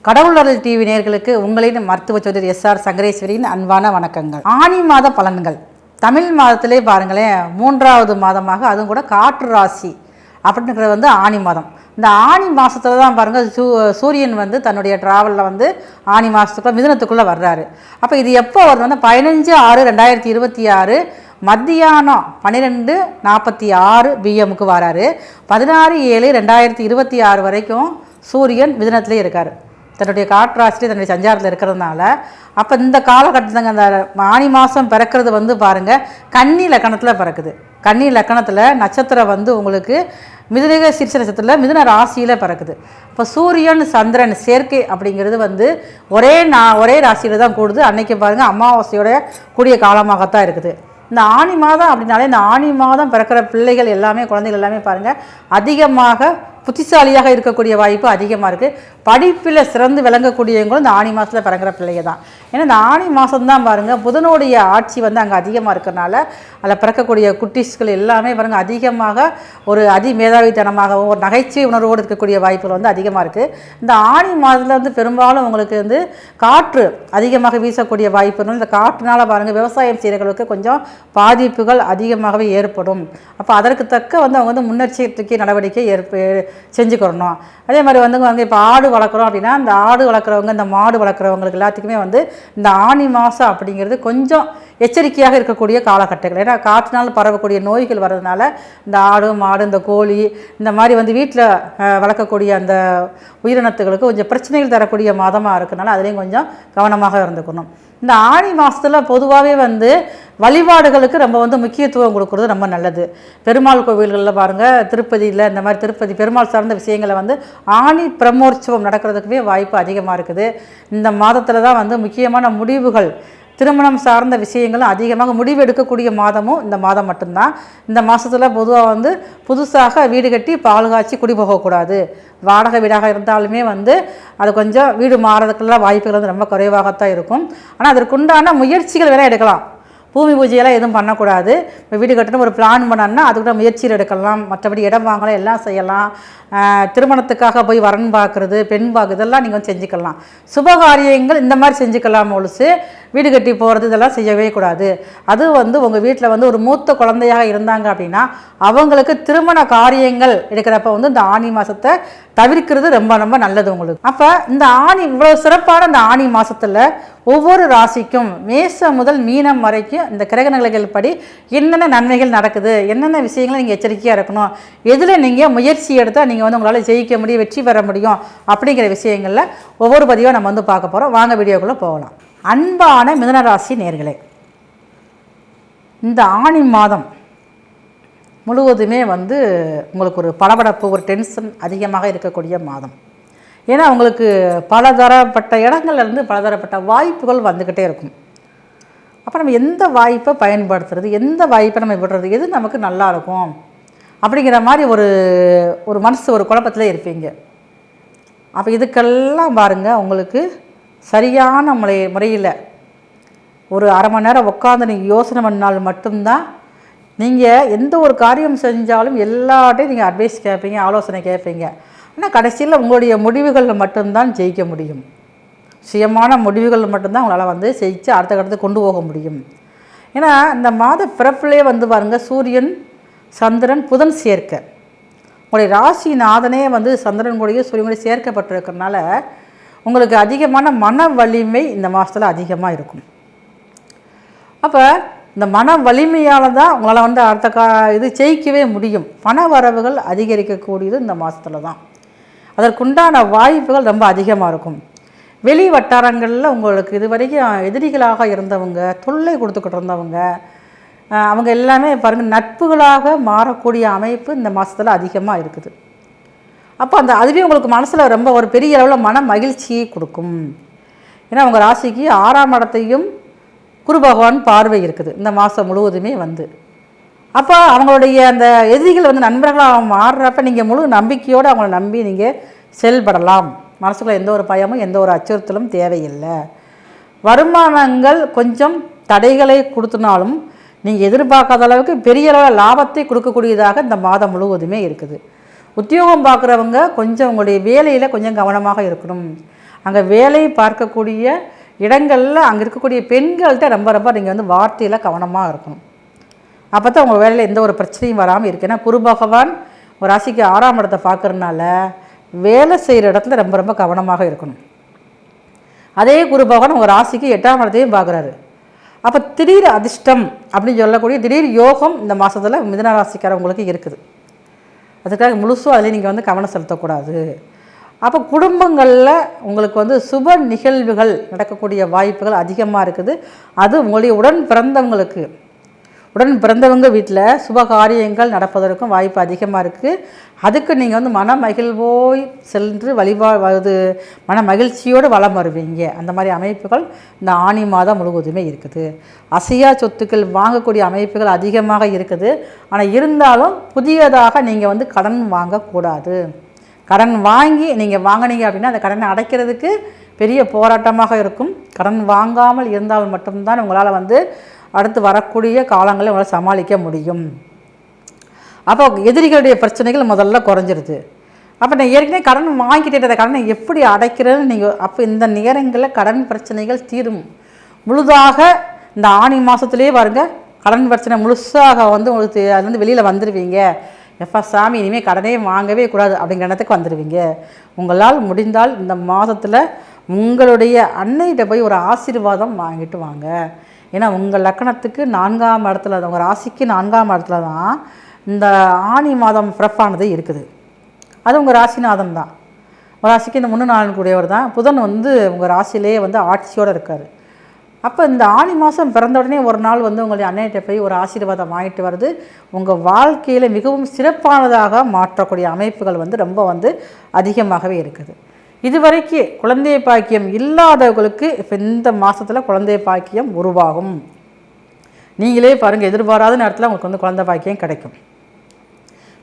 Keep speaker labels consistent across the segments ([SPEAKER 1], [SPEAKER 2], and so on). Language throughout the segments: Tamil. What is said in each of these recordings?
[SPEAKER 1] கடவுள் அருள் டிவி நேயர்களுக்கு உங்களின் மருத்துவ ஜோதிடர் எஸ்ஆர் சங்கரேஸ்வரியின் அன்பான வணக்கங்கள். ஆனி மாத பலன்கள். தமிழ் மாதத்திலே பாருங்களேன், 3வது மாதமாக அதுவும் கூட காற்று ராசி அப்படிங்கிறது ஆனி மாதம். இந்த ஆனி மாதத்தில் தான் பாருங்கள் சூரியன் தன்னுடைய ட்ராவலில் ஆனி மாதத்துக்குள்ளே மிதுனத்துக்குள்ளே வர்றாரு. அப்போ இது எப்போ வருதுன்னா 15/6/2026 மத்தியானம் 12:46 பிஎம்முக்கு வராரு. 16/7/2026 வரைக்கும் சூரியன் மிதுனத்திலே இருக்கார். தன்னுடைய காற்றாசிலே தன்னுடைய சஞ்சாரத்தில் இருக்கிறதுனால அப்போ இந்த காலகட்டத்துங்க அந்த ஆனி மாதம் பிறக்கிறது பாருங்கள் கன்னி லக்கணத்தில் பிறக்குது. கன்னி லக்கணத்தில் நட்சத்திரம் உங்களுக்கு மிதுன சீர்ஷ நட்சத்திரத்தில் மிதுன ராசியில் பிறக்குது. இப்போ சூரியன் சந்திரன் சேர்க்கை அப்படிங்கிறது ஒரே ராசியில் தான் கூடுது. அன்றைக்கி பாருங்கள் அமாவாசையோட கூடிய காலமாகத்தான் இருக்குது. இந்த ஆனி மாதம் அப்படின்னாலே இந்த ஆனி மாதம் பிறக்கிற பிள்ளைகள் எல்லாமே குழந்தைகள் எல்லாமே பாருங்கள் அதிகமாக புத்திசாலியாக இருக்கக்கூடிய வாய்ப்பு அதிகமாக இருக்குது. படிப்பில் சிறந்து விளங்கக்கூடியவங்களும் இந்த ஆனி மாதத்தில் பிறக்கிற பிள்ளைங்க தான். ஏன்னா இந்த ஆனி மாதம்தான் பாருங்கள் புதனுடைய ஆட்சி அங்கே அதிகமாக இருக்கிறனால அதில் பிறக்கக்கூடிய குட்டீஸ்கள் எல்லாமே பாருங்கள் அதிகமாக ஒரு மேதாவித்தனமாகவும் ஒரு நகைச்சுவை உணர்வோடு இருக்கக்கூடிய வாய்ப்புகள் அதிகமாக இருக்குது. இந்த ஆனி மாதத்தில் பெரும்பாலும் உங்களுக்கு காற்று அதிகமாக வீசக்கூடிய வாய்ப்புகள். இந்த காற்றுனால பாருங்கள் விவசாயம் செய்கிறவர்களுக்கு கொஞ்சம் பாதிப்புகள் அதிகமாகவே ஏற்படும். அப்போ அதற்கு தக்க அவங்க முன்னெச்சரிக்கை நடவடிக்கை செஞ்சுக்கிறணும். அதே மாதிரி அங்கே இப்போ ஆடு வளர்க்குறோம் அப்படின்னா அந்த ஆடு வளர்க்குறவங்க இந்த மாடு வளர்க்குறவங்களுக்கு எல்லாத்துக்குமே இந்த ஆனி மாதம் அப்படிங்கிறது கொஞ்சம் எச்சரிக்கையாக இருக்கக்கூடிய காலகட்டங்கள். ஏன்னா காற்றினால் பரவக்கூடிய நோய்கள் வர்றதுனால இந்த ஆடு மாடு இந்த கோழி இந்த மாதிரி வீட்டில் வளர்க்கக்கூடிய அந்த உயிரினத்துகளுக்கு கொஞ்சம் பிரச்சனைகள் தரக்கூடிய மாதமாக இருக்கிறனால அதுலேயும் கொஞ்சம் கவனமாக இருந்துக்கணும். இந்த ஆனி மாதத்தில் பொதுவாகவே வழிபாடுகளுக்கு ரொம்ப முக்கியத்துவம் கொடுக்குறது ரொம்ப நல்லது. பெருமாள் கோவில்களில் பாருங்கள் திருப்பதியில் இந்த மாதிரி திருப்பதி பெருமாள் சார்ந்த விஷயங்களை ஆனி பிரம்மோற்சவம் நடக்கிறதுக்குமே வாய்ப்பு அதிகமாக இருக்குது. இந்த மாதத்தில் தான் முக்கியமான முடிவுகள் திருமணம் சார்ந்த விஷயங்களும் அதிகமாக முடிவு எடுக்கக்கூடிய மாதமும் இந்த மாதம் மட்டும்தான். இந்த மாதத்தில் பொதுவாக புதுசாக வீடு கட்டி பால் காய்ச்சி குடி போகக்கூடாது. வாடகை வீடாக இருந்தாலுமே அது கொஞ்சம் வீடு மாறதுக்கெல்லாம் வாய்ப்புகள் ரொம்ப குறைவாகத்தான் இருக்கும். ஆனால் அதற்குண்டான முயற்சிகள் வேணால் எடுக்கலாம். பூமி பூஜையெல்லாம் எதுவும் பண்ணக்கூடாது. இப்போ வீடு கட்டணும் ஒரு பிளான் பண்ணோன்னா அதுக்கூட முயற்சியில் எடுக்கலாம். மற்றபடி இடம் வாங்கலாம், எல்லாம் செய்யலாம். திருமணத்துக்காக போய் வரன் பார்க்குறது பெண் பார்க்குறது இதெல்லாம் நீங்கள் செஞ்சுக்கலாம். சுபகாரியங்கள் இந்த மாதிரி செஞ்சுக்கலாம். ஒழுசு வீடு கட்டி போகிறது இதெல்லாம் செய்யவே கூடாது. அது உங்கள் வீட்டில் ஒரு மூத்த குழந்தையாக இருந்தாங்க அப்படின்னா அவங்களுக்கு திருமண காரியங்கள் எடுக்கிறப்ப இந்த ஆனி மாதத்தை தவிர்க்கிறது ரொம்ப ரொம்ப நல்லது உங்களுக்கு. அப்போ இந்த ஆனி இவ்வளோ சிறப்பான இந்த ஆனி மாதத்தில் ஒவ்வொரு ராசிக்கும் மேசம் முதல் மீனம் வரைக்கும் இந்த கிரக நிலைகள் படி என்னென்ன நன்மைகள் நடக்குது, என்னென்ன விஷயங்களை நீங்கள் எச்சரிக்கையாக இருக்கணும், எதில் நீங்கள் முயற்சி எடுத்தால் நீங்கள் உங்களால் ஜெயிக்க முடியும், வெற்றி பெற முடியும் அப்படிங்கிற விஷயங்களில் ஒவ்வொரு பதிவாக நம்ம பார்க்க போகிறோம். வாங்க வீடியோக்குள்ளே போகலாம். அன்பான மிதுனராசி நேயர்களே, இந்த ஆனி மாதம் முழுவதுமே உங்களுக்கு ஒரு படபடப்பு ஒரு டென்ஷன் அதிகமாக இருக்கக்கூடிய மாதம். ஏன்னா உங்களுக்கு பலதரப்பட்ட இடங்கள்லேருந்து பலதரப்பட்ட வாய்ப்புகள் வந்துக்கிட்டே இருக்கும். அப்போ நம்ம எந்த வாய்ப்பை பயன்படுத்துறது, எந்த வாய்ப்பை நம்ம விடுறது, எது நமக்கு நல்லா இருக்கும் அப்படிங்கிற மாதிரி ஒரு மனசு ஒரு குழப்பத்தில் இருப்பீங்க. அப்போ இதுக்கெல்லாம் பாருங்கள் உங்களுக்கு சரியான முறையில் ஒரு அரை மணி நேரம் உட்காந்து நீங்கள் யோசனை பண்ணால் மட்டும்தான் நீங்கள் எந்த ஒரு காரியம் செஞ்சாலும் எல்லாட்டையும் நீங்கள் அட்வைஸ் கேட்பீங்க, ஆலோசனை கேட்பீங்க. ஆனால் கடைசியில் உங்களுடைய முடிவுகளில் மட்டும்தான் ஜெயிக்க முடியும். சுயமான முடிவுகள் மட்டும்தான் உங்களால் ஜெயிச்சு அடுத்த கட்டத்துக்கு கொண்டு போக முடியும். ஏன்னா இந்த மாத பிறப்பிலே பாருங்கள் சூரியன் சந்திரன் புதன் சேர்க்க உங்களுடைய ராசி நாதனே சந்திரன் கூடயே சூரியன் கூட சேர்க்கப்பட்டிருக்கிறதுனால உங்களுக்கு அதிகமான மன வலிமை இந்த மாதத்தில் அதிகமாக இருக்கும். அப்போ இந்த மன வலிமையால் தான் உங்களால் அடுத்த இது ஜெயிக்கவே முடியும். பண வரவுகள் அதிகரிக்கக்கூடியது இந்த மாதத்தில் தான். அதற்குண்டான வாய்ப்புகள் ரொம்ப அதிகமாக இருக்கும். வெளி வட்டாரங்களில் உங்களுக்கு இது வரைக்கும் எதிரிகளாக இருந்தவங்க, தொல்லை கொடுத்துக்கிட்டு இருந்தவங்க, அவங்க எல்லாமே பாருங்கள் நட்புகளாக மாறக்கூடிய அமைப்பு இந்த மாதத்தில் அதிகமாக இருக்குது. அப்போ அதுவே உங்களுக்கு மனசில் ரொம்ப ஒரு பெரிய அளவில் மன மகிழ்ச்சியை கொடுக்கும். ஏன்னா உங்கள் ராசிக்கு 6ஆம் இடத்தையும் குரு பகவான் பார்வை இருக்குது இந்த மாதம் முழுவதுமே அப்போ அவங்களுடைய அந்த எதிரிகள் நண்பர்களாக மாறுறப்ப நீங்கள் முழு நம்பிக்கையோடு அவங்கள நம்பி நீங்கள் செயல்படலாம். மனசுக்குள்ள எந்த ஒரு பயமும் எந்த ஒரு அச்சுறுத்தலும் தேவையில்லை. வருமானங்கள் கொஞ்சம் தடைகளை கொடுத்தனாலும் நீங்கள் எதிர்பார்க்காத அளவுக்கு பெரிய அளவில் லாபத்தை கொடுக்கக்கூடியதாக இந்த மாதம் முழுவதுமே இருக்குது. உத்தியோகம் பார்க்குறவங்க கொஞ்சம் உங்களுடைய வேலையில் கொஞ்சம் கவனமாக இருக்கணும். அங்கே வேலை பார்க்கக்கூடிய இடங்களில் அங்கே இருக்கக்கூடிய பெண்கள்கிட்ட ரொம்ப ரொம்ப நீங்கள் வந்து வார்த்தையில் கவனமாக இருக்கணும். அப்போ தான் உங்கள் வேலையில் எந்த ஒரு பிரச்சனையும் வராமல் இருக்குது. ஏன்னா குரு பகவான் ஒரு ராசிக்கு 6ஆம் இடத்தை பார்க்குறதுனால வேலை செய்கிற இடத்துல ரொம்ப ரொம்ப கவனமாக இருக்கணும். அதே குரு பகவான் உங்கள் ராசிக்கு 8ஆம் இடத்தையும் பார்க்குறாரு. அப்போ திடீர் அதிர்ஷ்டம் அப்படின்னு சொல்லக்கூடிய திடீர் யோகம் இந்த மாதத்தில் மிதுன ராசிக்காரவங்களுக்கு இருக்குது. அதுக்காக முழுசும் அதில் நீங்கள் வந்து கவனம் செலுத்தக்கூடாது. அப்போ குடும்பங்களில் உங்களுக்கு வந்து சுப நிகழ்வுகள் நடக்கக்கூடிய வாய்ப்புகள் அதிகமாக இருக்குது. அது உங்களுடைய உடன் பிறந்தவங்க வீட்டில் சுப காரியங்கள் நடப்பதற்கும் வாய்ப்பு அதிகமாக இருக்குது. அதுக்கு நீங்கள் வந்து மன மகிழ்வோய் சென்று மன மகிழ்ச்சியோடு வளம் வருவீங்க. அந்த மாதிரி அமைப்புகள் இந்த ஆனி மாதம் முழுவதுமே இருக்குது. அசையா சொத்துக்கள் வாங்கக்கூடிய அமைப்புகள் அதிகமாக இருக்குது. ஆனால் இருந்தாலும் புதியதாக நீங்கள் வந்து கடன் வாங்கக்கூடாது. கடன் வாங்கி நீங்கள் வாங்கினீங்க அப்படின்னா அந்த கடனை அடைக்கிறதுக்கு பெரிய போராட்டமாக இருக்கும். கடன் வாங்காமல் இருந்தால் மட்டும்தான் உங்களால் வந்து அடுத்து வரக்கூடிய காலங்களில் உங்களால் சமாளிக்க முடியும். அப்போ எதிரிகளுடைய பிரச்சனைகள் முதல்ல குறைஞ்சிருது. அப்போ நான் ஏற்கனவே கடன் வாங்கிட்டு அந்த கடனை எப்படி அடைக்கிறதுன்னு நீங்கள் அப்போ இந்த நேரங்களில் கடன் பிரச்சனைகள் தீரும். முழுதாக இந்த ஆனி மாதத்துலேயே பாருங்க கடன் பிரச்சனை முழுசாக வந்து உங்களுக்கு அதுலேருந்து வெளியில் வந்துடுவீங்க. எப்பா சாமி இனிமேல் கடனே வாங்கவே கூடாது அப்படிங்கிற இடத்துக்கு வந்துடுவீங்க. உங்களால் முடிந்தால் இந்த மாதத்தில் உங்களுடைய அன்னைகிட்ட போய் ஒரு ஆசீர்வாதம் வாங்கிட்டு வாங்க. ஏன்னா உங்கள் லக்கணத்துக்கு 4ஆம் இடத்துல உங்கள் ராசிக்கு 4ஆம் இடத்துல தான் இந்த ஆனி மாதம் பிறப்பானது இருக்குது. அது உங்கள் ராசிநாதன் தான். உங்கள் ராசிக்கு இந்த 3 நாள் கூடியவர் தான். புதன் வந்து உங்கள் ராசியிலே வந்து ஆட்சியோடு இருக்கார். அப்போ இந்த ஆனி மாதம் பிறந்த உடனே ஒரு நாள் வந்து உங்களுடைய அன்னையிட்ட போய் ஒரு ஆசீர்வாதம் வாங்கிட்டு வருது உங்கள் வாழ்க்கையில் மிகவும் சிறப்பானதாக மாற்றக்கூடிய அமைப்புகள் வந்து ரொம்ப வந்து அதிகமாகவே இருக்குது. இதுவரைக்கும் குழந்தை பாக்கியம் இல்லாதவர்களுக்கு இப்போ இந்த மாதத்தில் குழந்தை பாக்கியம் உருவாகும். நீங்களே பாருங்கள், எதிர்பாராத நேரத்தில் உங்களுக்கு வந்து குழந்தை பாக்கியம் கிடைக்கும்.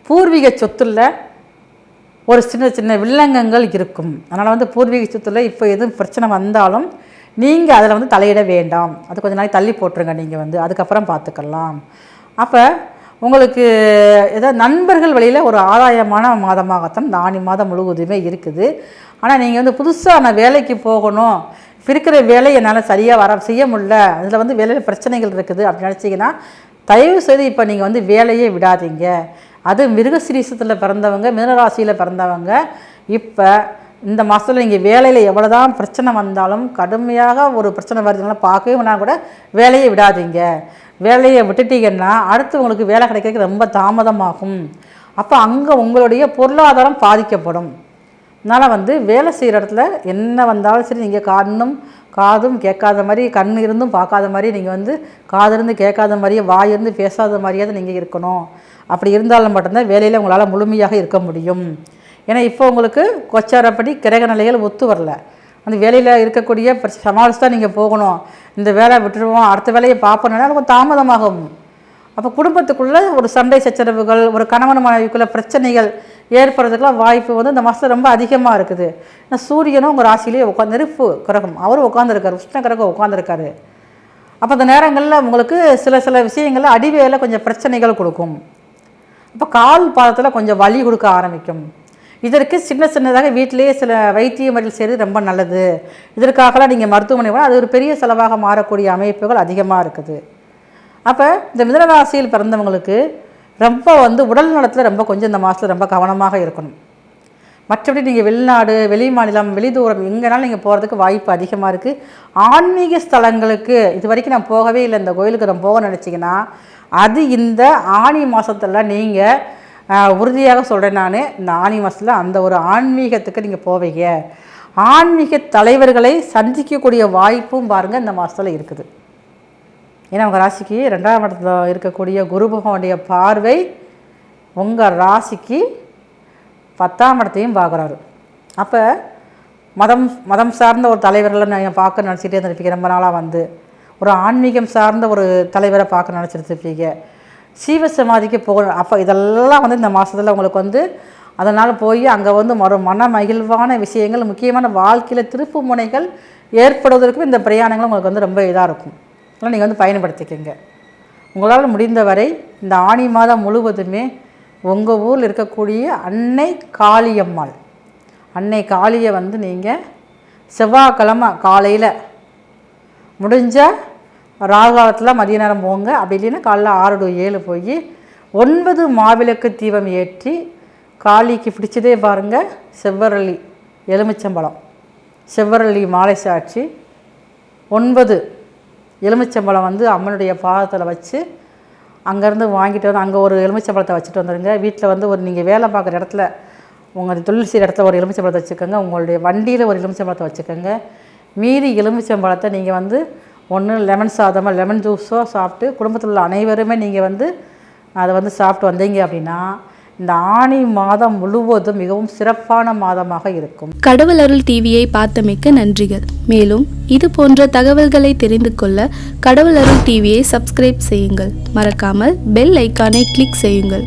[SPEAKER 1] பூர்வீக சொத்துல ஒரு சின்ன சின்ன வில்லங்கங்கள் இருக்கும். அதனால் வந்து பூர்வீக சொத்துல இப்போ எதுவும் பிரச்சனை வந்தாலும் நீங்கள் அதில் வந்து தலையிட வேண்டாம். அது கொஞ்சம் நாளைக்கு தள்ளி போட்டுருங்க. நீங்கள் வந்து அதுக்கப்புறம் பார்த்துக்கலாம். அப்போ உங்களுக்கு ஏதாவது நண்பர்கள் வழியில் ஒரு ஆதாயமான மாதமாகத்தான் இந்த ஆனி மாதம் முழுவதுமே இருக்குது. ஆனால் நீங்கள் வந்து புதுசாக நான் வேலைக்கு போகணும், இருக்கிற வேலையை என்னால் சரியாக செய்ய முடியல, அதில் வந்து வேலையில் பிரச்சனைகள் இருக்குது அப்படின்னு நினச்சிங்கன்னா தயவு செய்து இப்போ நீங்கள் வந்து வேலையே விடாதீங்க. அது மிருகசீரிசத்தில் பிறந்தவங்க, மிதுனராசியில் பிறந்தவங்க இப்போ இந்த மாதத்தில் நீங்கள் வேலையில் எவ்வளோ தான் பிரச்சனை வந்தாலும் கடுமையாக ஒரு பிரச்சனை வருதுனால பார்க்கவே வேணால் கூட வேலையை விடாதீங்க. வேலையை விட்டுட்டீங்கன்னா அடுத்து உங்களுக்கு வேலை கிடைக்கிறதுக்கு ரொம்ப தாமதமாகும். அப்போ அங்கே உங்களுடைய பொருளாதாரம் பாதிக்கப்படும். அதனால் வந்து வேலை செய்கிற இடத்துல என்ன வந்தாலும் சரி நீங்கள் காதும் கேட்காத மாதிரி, கண் இருந்தும் பார்க்காத மாதிரி, நீங்கள் வந்து காதிருந்து கேட்காத மாதிரியே வாயிருந்து பேசாத மாதிரியாவது நீங்கள் இருக்கணும். அப்படி இருந்தாலும் மட்டும்தான் வேலையில் உங்களால் முழுமையாக இருக்க முடியும். ஏன்னா இப்போ உங்களுக்கு கொச்சாரப்படி கிரக நிலைகள் ஒத்து வரல. அந்த வேலையில் இருக்கக்கூடிய சமாளித்து தான் நீங்கள் போகணும். இந்த வேலை விட்டுருவோம், அடுத்த வேலையை பார்ப்போம்னா கொஞ்சம் தாமதமாகும். அப்போ குடும்பத்துக்குள்ளே ஒரு சண்டை சச்சரவுகள், ஒரு கணவன் மனைவிக்குள்ளே பிரச்சனைகள் ஏற்படுறதுக்கெல்லாம் வாய்ப்பு வந்து இந்த மாதம் ரொம்ப அதிகமாக இருக்குது. ஏன்னா சூரியனும் உங்கள் ராசியிலேயே நெருப்பு கிரகம், அவரும் உட்காந்துருக்காரு, உஷ்ண கிரகம் உட்காந்துருக்காரு. அப்போ அந்த நேரங்களில் உங்களுக்கு சில விஷயங்களில் அடிவேல கொஞ்சம் பிரச்சனைகள் கொடுக்கும். அப்போ கால் பாதத்தில் கொஞ்சம் வலி கொடுக்க ஆரம்பிக்கும். இதற்கு சின்னதாக வீட்டிலேயே சில வைத்திய முறைகள் செய்கிறது ரொம்ப நல்லது. இதற்காகலாம் நீங்கள் மருத்துவமனை போனால் அது ஒரு பெரிய செலவாக மாறக்கூடிய அமைப்புகள் அதிகமாக இருக்குது. அப்போ இந்த மிதுனராசியில் பிறந்தவங்களுக்கு ரொம்ப வந்து உடல் நலத்தில் ரொம்ப கொஞ்சம் இந்த மாதத்தில் ரொம்ப கவனமாக இருக்கணும். மற்றபடி நீங்கள் வெளிநாடு, வெளி மாநிலம், வெளிதூரம் எங்கேனாலும் நீங்கள் போகிறதுக்கு வாய்ப்பு அதிகமாக இருக்குது. ஆன்மீக ஸ்தலங்களுக்கு இது வரைக்கும் நான் போகவே இல்லை, இந்த கோயிலுக்கு நான் போக நினச்சிங்கன்னா அது இந்த ஆனி மாதத்தில் நீங்கள் உறுதியாக சொல்கிறேன். நான் இந்த ஆனி மாதத்தில் அந்த ஒரு ஆன்மீகத்துக்கு நீங்கள் போவீங்க. ஆன்மீக தலைவர்களை சந்திக்கக்கூடிய வாய்ப்பும் பாருங்கள் இந்த மாதத்தில் இருக்குது. ஏன்னா உங்கள் ராசிக்கு 2ஆம் இடத்துல இருக்கக்கூடிய குரு பகவானுடைய பார்வை உங்கள் ராசிக்கு 10ஆம் இடத்தையும் பார்க்குறாரு. அப்போ மதம் சார்ந்த ஒரு தலைவர்களை நான் பார்க்க நினச்சிட்டே இருந்திருப்பீங்க. ரொம்ப நாளாக வந்து ஒரு ஆன்மீகம் சார்ந்த ஒரு தலைவரை பார்க்க நினச்சிருப்பீங்க. சீவ சமாதிக்கு போகணும். அப்போ இதெல்லாம் வந்து இந்த மாதத்தில் உங்களுக்கு வந்து அதனால் போய் அங்கே வந்து மன மகிழ்வான விஷயங்கள், முக்கியமான வாழ்க்கையில் திருப்பு முனைகள் ஏற்படுவதற்கும் இந்த பிரயாணங்கள் உங்களுக்கு வந்து ரொம்ப இதாக இருக்கும். அதனால் நீங்கள் வந்து பயன்படுத்திக்கங்க. உங்களால் முடிந்தவரை இந்த ஆனி மாதம் முழுவதுமே உங்கள் ஊரில் இருக்கக்கூடிய அன்னை காளியம்மாள், அன்னை காளியை வந்து நீங்கள் செவ்வாய்க்கிழமை காலையில் முடிஞ்ச ராகுகாலத்தில் மதிய நேரம் போங்க, அப்படி இல்லைன்னா காலைல 6 to 7 போய் 9 மாவிளக்கு தீபம் ஏற்றி காளிக்கு பிடிச்சதே பாருங்கள் செவ்வரளி எலுமிச்சம்பழம், செவ்வரளி மாலை சாட்சி 9 எலுமிச்சம்பழம் வந்து அம்மனுடைய பாதத்தில் வச்சு அங்கேருந்து வாங்கிட்டு வந்து அங்கே ஒரு எலுமிச்சம்பழத்தை வச்சுட்டு வந்துடுங்க. வீட்டில் வந்து ஒரு நீங்கள் வேலை பார்க்குற இடத்துல உங்கள் தொழில் செய்கிற இடத்துல ஒரு எலுமிச்சம்பழத்தை வச்சுக்கோங்க, உங்களுடைய வண்டியில் ஒரு எலுமிச்சம்பழத்தை வச்சுக்கோங்க. மீதி எலுமிச்சம்பழத்தை நீங்கள் வந்து ஒன்று லெமன் சாதமோ லெமன் ஜூஸோ சாப்பிட்டு குடும்பத்தில் உள்ள அனைவருமே நீங்கள் வந்து அதை வந்து சாப்பிட்டு வந்தீங்க அப்படின்னா இந்த ஆனி மாதம் முழுவதும் மிகவும் சிறப்பான மாதமாக இருக்கும்.
[SPEAKER 2] கடவுள் அருள் டிவியை பார்த்தமைக்கு நன்றிகள். மேலும் இது போன்ற தகவல்களை தெரிந்து கொள்ள கடவுள் அருள் டிவியை சப்ஸ்கிரைப் செய்யுங்கள். மறக்காமல் பெல் ஐக்கானை கிளிக் செய்யுங்கள்.